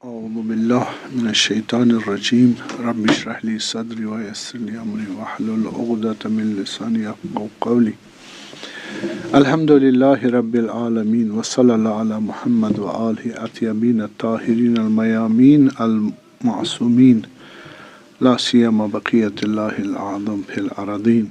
أعوذ بالله من الشيطان الرجيم رب اشرح لي صدري ويسر لي أمري واحلل عقدة من لساني يفقهوا قولي. الحمد لله رب العالمين وصلى الله على محمد وآله الطيبين الطاهرين الميامين المعصومين لا سيما بقية الله الأعظم في الأراضين.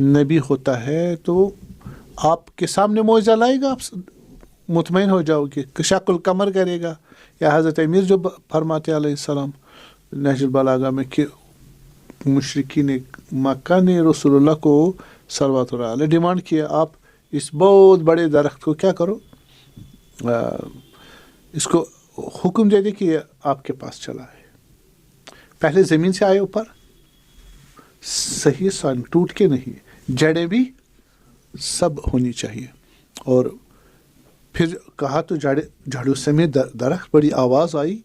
نبی ہوتا ہے تو آپ کے سامنے معجزہ لائے گا, آپ مطمئن ہو جاؤ گے. شق القمر کرے گا, یا حضرت امیر جو فرماتے علیہ السلام نہج البلاغہ میں کہ مشرکین مکہ نے رسول اللہ کو صلوات اللہ علیہ ڈیمانڈ کیا, آپ اس بہت بڑے درخت کو کیا کرو, اس کو حکم دے دے کہ یہ آپ کے پاس چلا ہے. پہلے زمین سے آئے اوپر, صحیح سان ٹوٹ کے نہیں, جڑیں بھی سب ہونی چاہیے. اور پھر کہا تو جھاڑو سمیت درخت, بڑی آواز آئی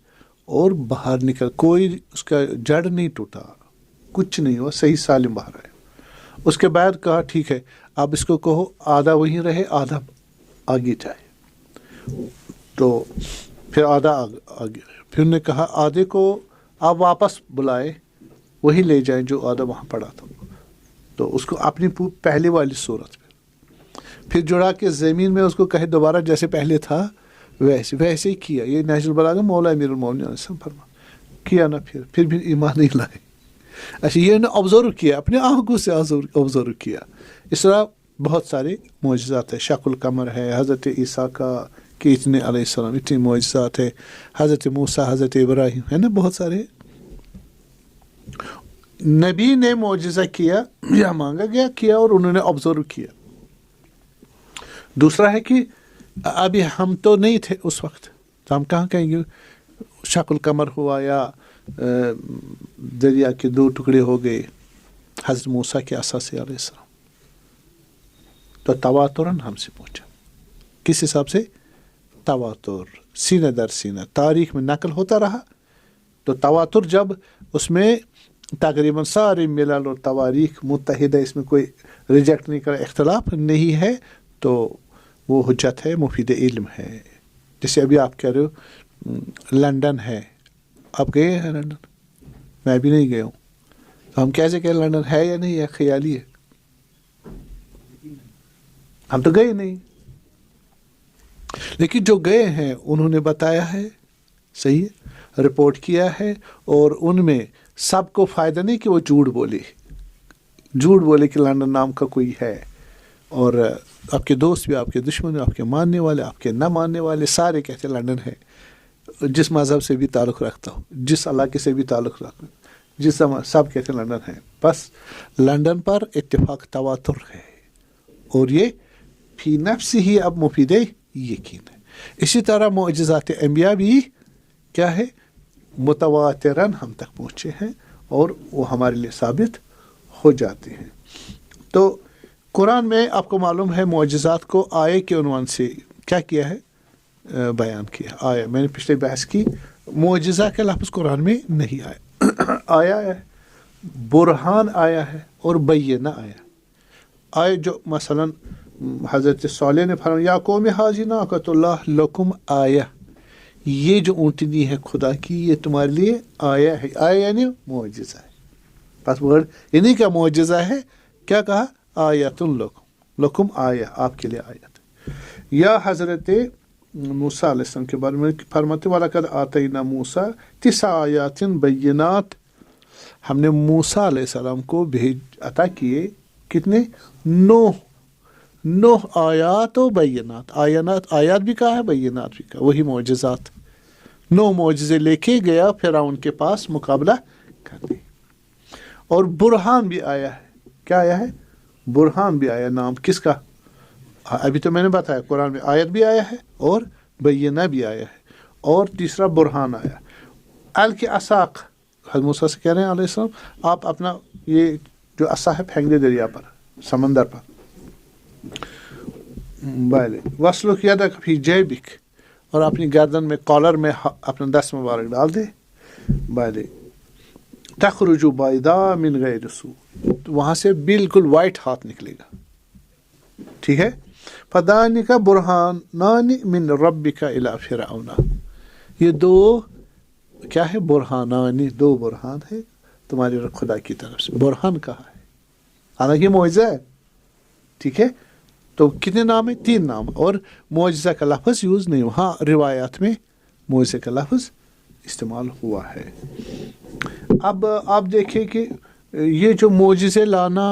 اور باہر نکل, کوئی اس کا جڑ نہیں ٹوٹا, کچھ نہیں ہوا, صحیح سالم باہر آیا. اس کے بعد کہا ٹھیک ہے اب اس کو کہو آدھا وہیں رہے آدھا آگے جائے. تو پھر آدھا آگے, پھر انہوں نے کہا آدھے کو آپ واپس بلائے, وہی لے جائیں جو آدھا وہاں پڑا تھا. تو اس کو اپنی پہلے والی صورت میں پھر جڑا کے زمین میں اس کو کہے دوبارہ جیسے پہلے تھا ویسے ہی کیا. یہ نہج البلاغہ مولا امیر المومنین علیہ السلام فرما کیا نا, پھر بھی ایمان نہیں لائے. اچھا, یہ نے آبزرو کیا, اپنے آنکھوں سے آبزرو کیا. اس طرح بہت سارے معجزات ہیں. شق القمر ہے, حضرت عیسیٰ کا کہ اتنے علیہ السلام اتنے معجزات ہے, حضرت موسیٰ, حضرت ابراہیم, ہے نا بہت سارے. نبی نے معجزہ کیا یا مانگا گیا کیا اور انہوں نے آبزرو کیا. دوسرا ہے کہ ابھی ہم تو نہیں تھے اس وقت, تو ہم کہاں کہیں گے شق القمر ہوا یا دریا کے 2 ٹکڑے ہو گئے حضرت موسیٰ کے عصا سے علیہ السلام. تو تواتراً ہم سے پہنچا. کس حساب سے؟ تواتر, سینہ در سینہ, تاریخ میں نقل ہوتا رہا. تو تواتر جب اس میں تقریباً سارے ملل اور تواریخ متحدہ, اس میں کوئی ریجیکٹ نہیں کرا, اختلاف نہیں ہے, تو وہ حجت ہے, مفید علم ہے. جیسے ابھی آپ کہہ رہے ہو لنڈن ہے, آپ گئے ہیں لنڈن؟ میں بھی نہیں گیا ہوں. تو ہم کیسے کہیں لنڈن ہے یا نہیں ہے, خیالی ہے, ہم تو گئے نہیں. لیکن جو گئے ہیں انہوں نے بتایا ہے, صحیح ہے, رپورٹ کیا ہے, اور ان میں سب کو فائدہ نہیں کہ وہ جھوٹ بولے کہ لنڈن نام کا کوئی ہے. اور آپ کے دوست بھی, آپ کے دشمن, آپ کے ماننے والے, آپ کے نہ ماننے والے, سارے کہتے ہیں لنڈن ہے. جس مذہب سے بھی تعلق رکھتا ہوں, جس علاقے سے بھی تعلق رکھتا ہوں, سب کہتے ہیں لنڈن ہے. بس لنڈن پر اتفاق تواتر ہے, اور یہ فی نفس ہی اب مفید یقین ہے. اسی طرح معجزات انبیاء بھی کیا ہے, متواتراً ہم تک پہنچے ہیں اور وہ ہمارے لیے ثابت ہو جاتے ہیں. تو قرآن میں آپ کو معلوم ہے معجزات کو آیے کے عنوان سے کیا کیا ہے, بیان کیا. آیا, میں نے پچھلے بحث کی, معجزہ کا لفظ قرآن میں نہیں آیا. آیا ہے, برہان آیا ہے, اور بینہ آیا. آئے جو مثلا حضرت صالح نے فرمایا یا قوم ھذہ ناقۃ اللہ لکم آیہ, یہ جو اونٹنی ہے خدا کی یہ تمہارے لیے آیا ہے. آیا یعنی معجزہ ہے. بس ورڈ انہی کا معجزہ ہے. کیا کہا؟ آیۃ لکم آیہ, آپ کے لیے آیت. یا حضرت موسیٰ علیہ السلام کے بارے میں فرماتے وَلَقَدْ آتَيْنَا مُوسَىٰ 9 آیات بینات, ہم نے موسیٰ علیہ السلام کو عطا کیے کتنے؟ 9 آیات و بینات. آیات بھی کہا ہے, بینات بھی کہا, وہی معجزات. 9 معجزے لے کے گیا فرعون کے پاس مقابلہ کرنے. اور برہان بھی آیا ہے. کیا آیا ہے؟ برہان بھی آیا. نام کس کا؟ ابھی تو میں نے بتایا قرآن میں آیت بھی آیا ہے اور بینہ بھی آیا ہے, اور تیسرا برہان آیا. القِ عصاک, حضرت موسیٰ سے کہہ رہے ہیں علیہ السلام آپ اپنا یہ جو عصا ہے پھینک دے دریا پر, سمندر پر. بالے وَاسْلُکْ یَدَکَ فِی جَیبِک, اور اپنی گردن میں کالر میں اپنا دست مبارک ڈال دے. بالے تخرج بیضاء من غیر سوء, وہاں سے بالکل وائٹ ہاتھ نکلے گا. ٹھیک ہے. فَذَلِکَ بُرْہَانَانِ مِن رَبِّکَ إِلَىٰ فِرْعَوْنَ, یہ 2 کیا ہے؟ برہانانی, 2 برہان ہے تمہارے خدا کی طرف سے. برہان کہا ہے, حالانکہ معجزہ ہے. ٹھیک ہے. تو کتنے نام ہیں؟ 3 نام. اور معجزہ کا لفظ یوز نہیں, وہاں روایات میں معجزہ کا لفظ استعمال ہوا ہے. اب آپ دیکھیں کہ یہ جو معجزے لانا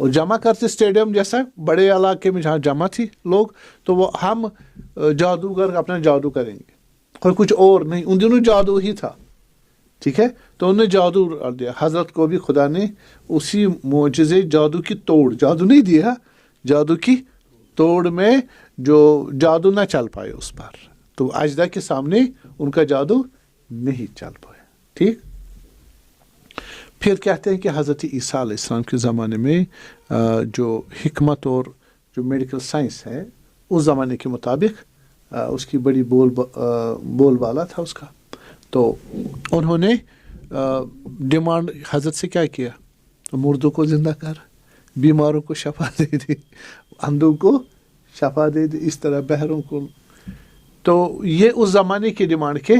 اور جمع کرتے اسٹیڈیم جیسا بڑے علاقے میں جہاں جمع تھی لوگ, تو وہ ہم جادوگر اپنا جادو کریں گے اور کچھ اور نہیں. ان دنوں جادو ہی تھا, ٹھیک ہے, تو انہوں نے جادو دیا. حضرت کو بھی خدا نے اسی معجزے جادو کی توڑ, جادو نہیں دیا, جادو کی توڑ میں جو جادو نہ چل پائے اس پر, تو اجدہ کے سامنے ان کا جادو نہیں چل پایا. ٹھیک. پھر کہتے ہیں کہ حضرت عیسیٰ علیہ السلام کے زمانے میں جو حکمت اور جو میڈیکل سائنس ہے اس زمانے کے مطابق اس کی بڑی بول بالا تھا اس کا. تو انہوں نے ڈیمانڈ حضرت سے کیا کیا, مردوں کو زندہ کر, بیماروں کو شفا دے دے, اندھوں کو شفا دے دے, اس طرح بہروں کو. تو یہ اس زمانے کی ڈیمانڈ کے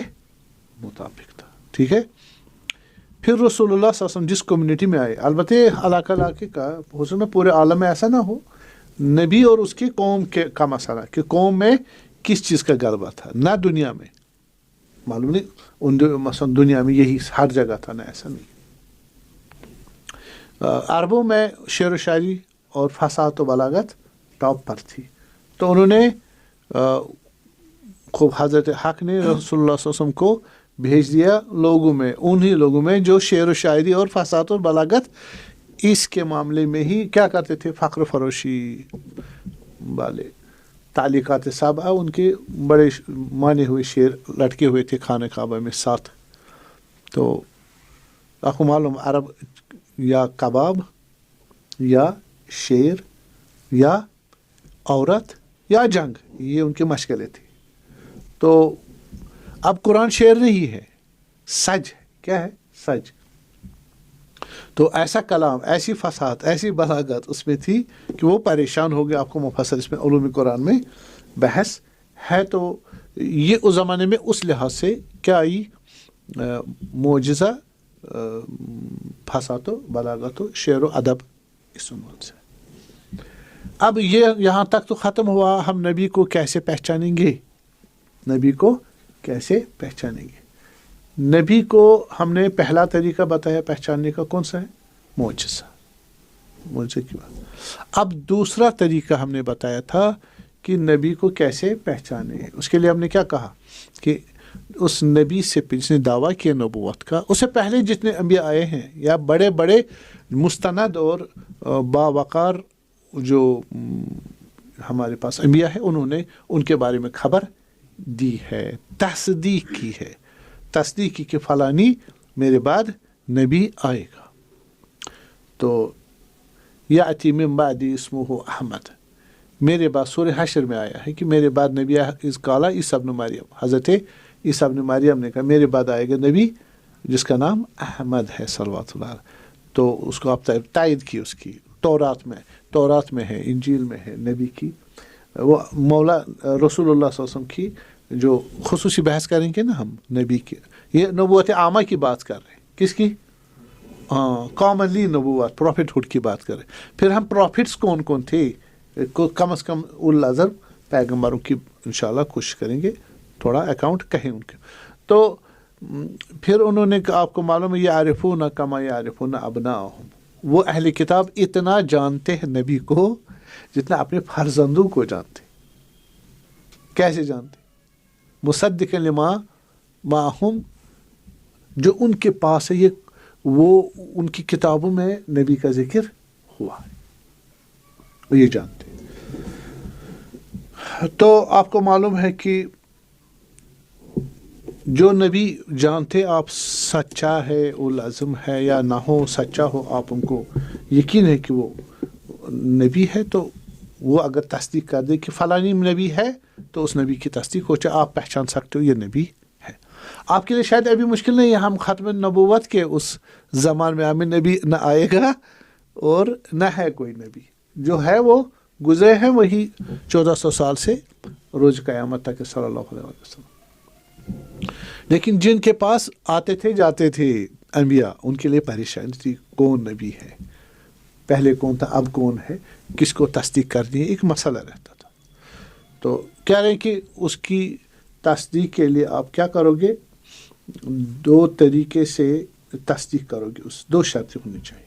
مطابق تھا. ٹھیک ہے. پھر رسول اللہ صلی اللہ علیہ وسلم جس کمیونٹی میں آئے, البتہ علاقے کا حسن میں پورے عالم میں ایسا نہ ہو, نبی اور اس کی قوم کا مسئلہ کہ قوم میں کس چیز کا غلبہ تھا, نہ دنیا میں. معلوم نہیں مثلا دنیا میں یہی ہر جگہ تھا, نہ ایسا نہیں. عربوں میں شعر و شاعری اور فصاحت و بلاغت ٹاپ پر تھی, تو انہوں نے خوب حضرت حق نے رسول اللہ صلی اللہ علیہ وسلم کو بھیج دیا لوگوں میں, انہی لوگوں میں جو شعر و شاعری اور فصاحت اور بلاغت اس کے معاملے میں ہی کیا کرتے تھے, فخر فروشی والے. تعلیقات سابعہ ان کے بڑے مانے ہوئے شعر لٹکے ہوئے تھے خانہ کعبہ میں ساتھ. تو آپ کو معلوم عرب یا کباب یا شعر یا عورت یا جنگ, یہ ان کی مشغلیں تھی. تو اب قرآن شعر نہیں ہے, سج ہے. کیا ہے؟ سج. تو ایسا کلام, ایسی فصاحت, ایسی بلاغت اس میں تھی کہ وہ پریشان ہو گیا. آپ کو مفصل اس میں علوم قرآن میں بحث ہے. تو یہ اس زمانے میں اس لحاظ سے کیا آئی, معجزہ فصاحت و بلاغت و شعر و ادب اس عنوان سے. اب یہ یہاں تک تو ختم ہوا. ہم نبی کو کیسے پہچانیں گے, نبی کو کیسے پہچانیں گے. نبی کو ہم نے پہلا طریقہ بتایا پہچاننے کا, کون سا ہے؟ معجزہ, معجزے کی بات. اب دوسرا طریقہ ہم نے بتایا تھا کہ نبی کو کیسے پہچانے. اس کے لیے ہم نے کیا کہا کہ اس نبی سے جس نے دعویٰ کیا نبوت کا, اس سے پہلے جتنے انبیاء آئے ہیں یا بڑے بڑے مستند اور باوقار جو ہمارے پاس انبیاء ہیں, انہوں نے ان کے بارے میں خبر دی ہے, تصدیق کی ہے, تصدیق کی کہ فلانی میرے بعد نبی آئے گا. تو یاتی من بعدی اسمہ احمد, میرے بعد سورہ حشر میں آیا ہے کہ میرے بعد نبی اس کالا عیسیٰ ابن مریم, حضرت عیسیٰ ابن مریم نے کہا میرے بعد آئے گا نبی جس کا نام احمد ہے صلوات اللہ. تو اس کو آپ تائید کی, اس کی تورات میں ہے, انجیل میں ہے نبی کی. وہ مولا رسول اللہ صلی اللہ علیہ وسلم کی جو خصوصی بحث کریں گے نا ہم نبی کی, یہ نبوت عامہ کی بات کر رہے ہیں. کس کی؟ کامنلی نبوت, پروفٹ ہوڈ کی بات کر رہے ہیں. پھر ہم پروفٹس کون کون تھے, کم از کم الازر پیغمبروں کی انشاءاللہ کوشش کریں گے, تھوڑا اکاؤنٹ کہیں ان کے. تو پھر انہوں نے آپ کو معلوم ہے یعرفون کما یعرفون ابناءہم, وہ اہل کتاب اتنا جانتے ہیں نبی کو جتنا اپنے فرزندوں کو جانتے. کیسے جانتے؟ مصدقا لما معہم, جو ان کے پاس ہے یہ, وہ ان کی کتابوں میں نبی کا ذکر ہوا ہے, وہ یہ جانتے. تو آپ کو معلوم ہے کہ جو نبی جانتے آپ سچا ہے, العزم ہے یا نہ ہو, سچا ہو, آپ ان کو یقین ہے کہ وہ نبی ہے, تو وہ اگر تصدیق کر دے کہ فلانی نبی ہے تو اس نبی کی تصدیق ہو جائے, آپ پہچان سکتے ہو یہ نبی ہے. آپ کے لیے شاید ابھی مشکل نہیں ہے, ہم ختم نبوت کے اس زمان میں ہمیں نبی نہ آئے گا اور نہ ہے کوئی نبی, جو ہے وہ گزرے ہیں وہی 1400 سال سے روز قیامت تک صلی اللہ علیہ وسلم. لیکن جن کے پاس آتے تھے جاتے تھے انبیاء, ان کے لیے پریشانی تھی کون نبی ہے, پہلے کون تھا اب کون ہے, کس کو تصدیق کرنی ہے, ایک مسئلہ رہتا تھا. تو کہہ رہے ہیں کہ اس کی تصدیق کے لیے آپ کیا کرو گے, 2 طریقے سے تصدیق کرو گے, اس 2 شرطیں ہونی چاہیے.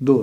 2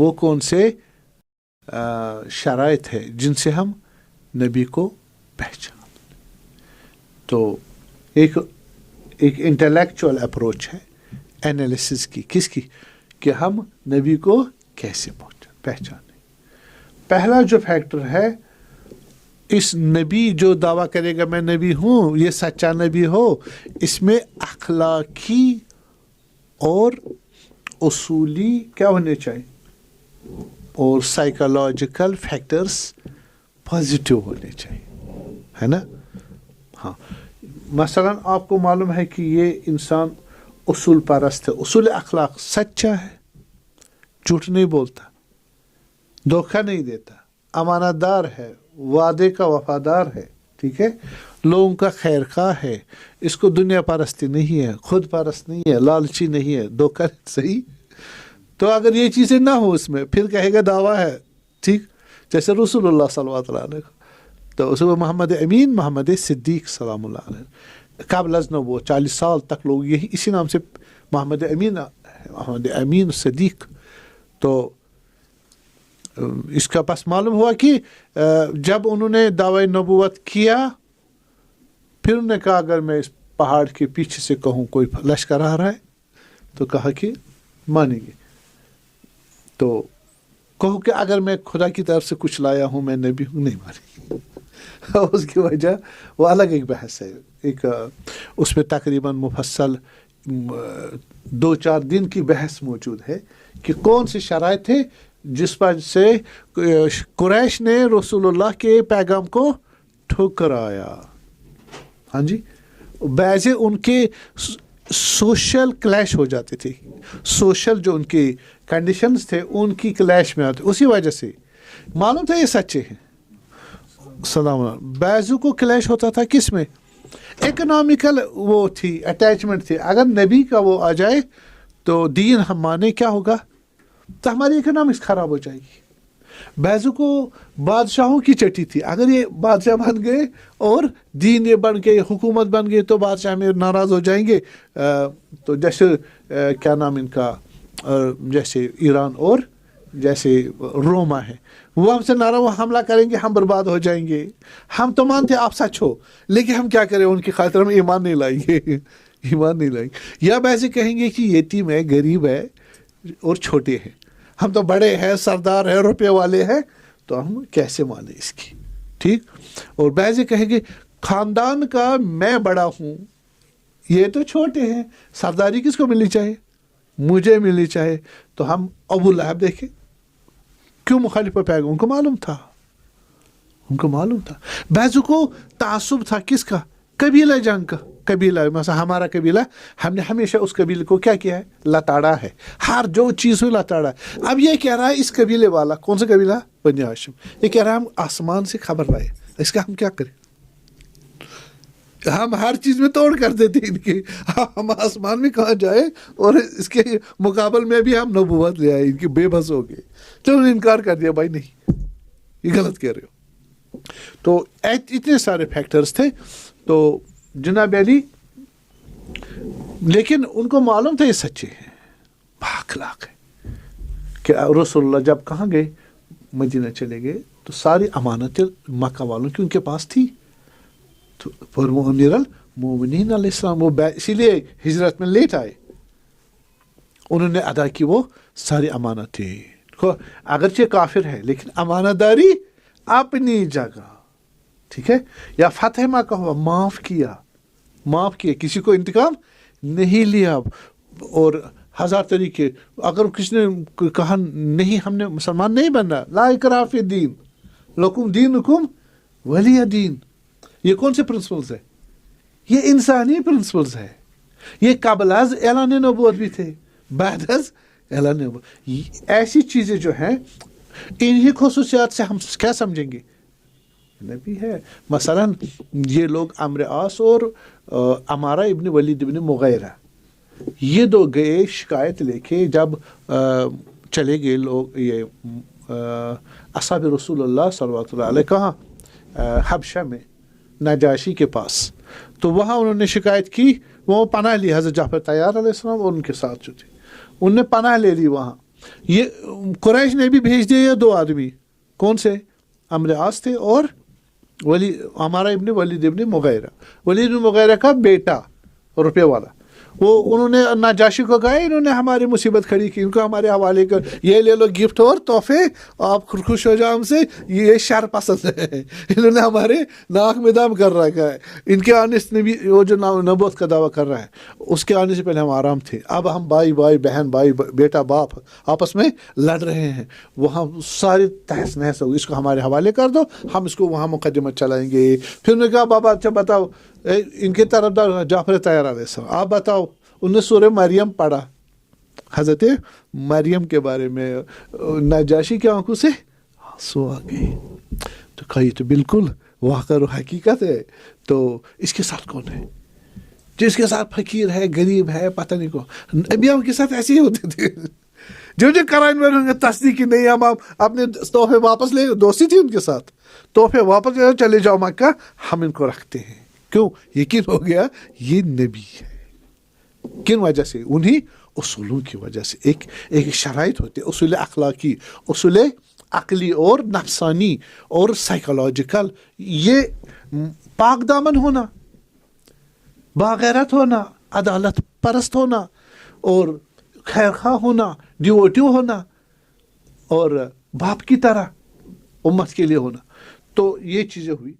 وہ کون سے شرائط ہے جن سے ہم نبی کو پہچان. تو ایک انٹلیکچوئل اپروچ ہے انالیسس کی. کس کی؟ کہ ہم نبی کو کیسے پہچانیں. پہلا جو فیکٹر ہے، اس نبی جو دعویٰ کرے گا میں نبی ہوں، یہ سچا نبی ہو، اس میں اخلاقی اور اصولی کیا ہونے چاہیے، اور سائیکولوجیکل فیکٹرز پازیٹیو ہونے چاہیے، ہے نا. ہاں، مثلا آپ کو معلوم ہے کہ یہ انسان اصول پرست ہے، اصول اخلاق، سچا ہے، جھوٹ نہیں بولتا، دھوکہ نہیں دیتا، امانت دار ہے، وعدے کا وفادار ہے، ٹھیک ہے، لوگوں کا خیر خواہ ہے، اس کو دنیا پرستی نہیں ہے، خود پرست نہیں ہے، لالچی نہیں ہے، دھوکہ صحیح. تو اگر یہ چیزیں نہ ہو اس میں، پھر کہے گا دعویٰ ہے، ٹھیک. جیسے رسول اللہ صلی اللہ علیہ وسلم، تو اس میں محمد امین، محمد صدیق سلام اللہ علیہ، قبل از نبوت 40 سال تک لوگ یہی اسی نام سے محمد امین صدیق. تو اس کا پس معلوم ہوا کہ جب انہوں نے دعوی نبوت کیا، پھر انہوں نے کہا اگر میں اس پہاڑ کے پیچھے سے کہوں کوئی لشکر آ رہا ہے تو کہا کہ مانیں گے. تو کہو کہ اگر میں خدا کی طرف سے کچھ لایا ہوں، میں نبی ہوں، نہیں مانیں گے. اس کی وجہ وہ الگ ایک بحث ہے، ایک اس میں تقریباً مفصل 2-4 دن کی بحث موجود ہے کہ کون سی شرائط ہے جس پر سے قریش نے رسول اللہ کے پیغام کو ٹھکرایا. ہاں جی، بعضے ان کے سوشل کلیش ہو جاتے تھے، سوشل جو ان کے کنڈیشنز تھے ان کی کلیش میں آتے، اسی وجہ سے معلوم تھا یہ سچے ہیں. سلام علیکم. بعضوں کو کلیش ہوتا تھا کس میں؟ اکنامیکل وہ تھی، اٹیچمنٹ تھی. اگر نبی کا وہ آ جائے تو دین ہم مانے، کیا ہوگا؟ تو ہماری اکنامکس خراب ہو جائے گی. بعضوں کو بادشاہوں کی چٹی تھی، اگر یہ بادشاہ بن گئے اور دین یہ بن گئے، حکومت بن گئی، تو بادشاہ میں ناراض ہو جائیں گے. تو جیسے کیا نام ان کا، جیسے ایران اور جیسے روما ہے، وہ ہم سے ناراض، وہ حملہ کریں گے، ہم برباد ہو جائیں گے. ہم تو مانتے آپ سچ ہو، لیکن ہم کیا کریں، ان کی خاطر ہم ایمان نہیں لائیں گے. ایمان نہیں لائیں گے. یا ویسے کہیں گے کہ یتیم ہے، غریب ہے اور چھوٹے ہیں، ہم تو بڑے ہیں، سردار ہیں، روپے والے ہیں، تو ہم کیسے مانیں اس کی، ٹھیک. اور بعضے کہیں گے خاندان کا میں بڑا ہوں، یہ تو چھوٹے ہیں، سرداری کس کو ملنی چاہیے؟ مجھے ملنی چاہیے. تو ہم ابو لہب دیکھیں کیوں مخالف پیغام، ان کو معلوم تھا، ان کو معلوم تھا. بعضوں کو تعصب تھا کس کا؟ قبیلہ جنگ کا. قبیلہ مثلا ہمارا قبیلہ، ہم نے ہمیشہ اس قبیلے کو کیا کیا ہے؟ لتاڑا ہے، ہر جو چیز ہوئی لتاڑا ہے. اب یہ کہہ رہا ہے اس قبیلے والا، کون سا قبیلہ؟ بنی ہاشم، یہ کہہ رہا ہے ہم آسمان سے خبر لائے، اس کا ہم کیا کریں؟ ہم ہر چیز میں توڑ کر دیتے ان کی، ہم آسمان میں کہاں جائے، اور اس کے مقابل میں بھی ہم نبوت لے آئے، ان کی بے بس ہو گئے. تو انہوں نے انکار کر دیا، بھائی نہیں، یہ غلط کہہ رہے ہو. تو اتنے سارے فیکٹرز تھے. تو جناب علی، لیکن ان کو معلوم تھا یہ سچے ہیں، بااخلاق ہے. کہ رسول اللہ جب کہاں گئے، مدینہ چلے گئے، تو ساری امانتیں مکہ والوں کی ان کے پاس تھی. تو امیر المومنین علیہ السلام، وہ اسی لیے ہجرت میں لیٹ آئے، انہوں نے ادا کی وہ ساری امانتیں. اگرچہ کافر ہے لیکن امانت داری اپنی جگہ، ٹھیک ہے. یا فتح مکہ ہوا، معاف کیا، کسی کو انتقام نہیں لیا. اور 1000 طریقے، اگر کسی نے کہا نہیں ہم نے مسلمان نہیں بننا، لا اکراہ فی الدین، لکم دینکم ولی دین. یہ کون سے پرنسپلز ہے؟ یہ انسانی پرنسپلز ہے. یہ قبل از اعلان نبوت بھی تھے، بعد از اعلان نبوت. ایسی چیزیں جو ہیں، انہی خصوصیات سے ہم کیا سمجھیں گے نبی ہے. مثلا یہ لوگ عمرو عاص اور عمارہ ابن ولید ابن مغیرہ، یہ دو گئے شکایت لے کے، جب چلے گئے لوگ یہ اصحاب رسول اللہ صلی اللہ علیہ کہاں، حبشہ میں نجاشی کے پاس. تو وہاں انہوں نے شکایت کی، وہ پناہ لی حضرت جعفر طیار علیہ السلام اور ان کے ساتھ جو تھے، انہوں نے پناہ لے لی وہاں. یہ قریش نے بھی بھیج دیے 2 آدمی. کون سے؟ عمرو عاص تھے اور ہمارا ابن ولید ابن مغیرہ. ولید ابن مغیرہ کا بیٹا روپے والا. انہوں نے ناجاشی کو کہا انہوں نے ہماری مصیبت کھڑی کی, ان کو ہمارے حوالے کر, یہ لے لو گفٹ اور تحفے, آپ خوش ہو جاؤ ہم سے, یہ شر پسند ہے, انہوں نے ہمارے ناک میں دام کر رکھا ہے. ان کے آنے سے بھی وہ جو نبوت کا دعویٰ کر رہا ہے اس کے آنے سے پہلے ہم آرام تھے, اب ہم بھائی بہن بھائی بیٹا باپ آپس میں لڑ رہے ہیں, وہاں ساری تحس نحس ہو, اس کو ہمارے حوالے کر دو, ہم اس کو وہاں مقدمہ چلائیں گے. پھر انہوں نے کہا بابا اچھا بتاؤ ان کے طرف جعفر طیار علیہ السلام, آپ بتاؤ. انہوں نے سورہ مریم پڑھا, حضرت مریم کے بارے میں, ناجاشی کی آنکھوں سے آنسو آ گئے. تو کہا یہ تو بالکل واقع و حقیقت ہے, تو اس کے ساتھ کون ہے؟ جس کے ساتھ فقیر ہے, غریب ہے, پتہ نہیں کو. نبیوں کے ساتھ ایسے ہی ہوتے تھے. جو قرآن میں تصدیق کی نہیں, ہم اپنے تحفے واپس لے, دوستی تھی ان کے ساتھ, تحفے واپس لے, چلے جاؤ مکہ, ہم ان کو رکھتے ہیں. کیوں؟ یقین ہو گیا یہ نبی ہے. کن وجہ سے؟ انہی اصولوں کی وجہ سے. ایک شرائط ہوتی ہے, اصول اخلاقی, اصول عقلی اور نفسانی اور سائیکولوجیکل. یہ پاک دامن ہونا, باغیرت ہونا, عدالت پرست ہونا, اور خیر خواہ ہونا, ڈیوٹیو ہونا, اور باپ کی طرح امت کے لیے ہونا. تو یہ چیزیں ہوئی.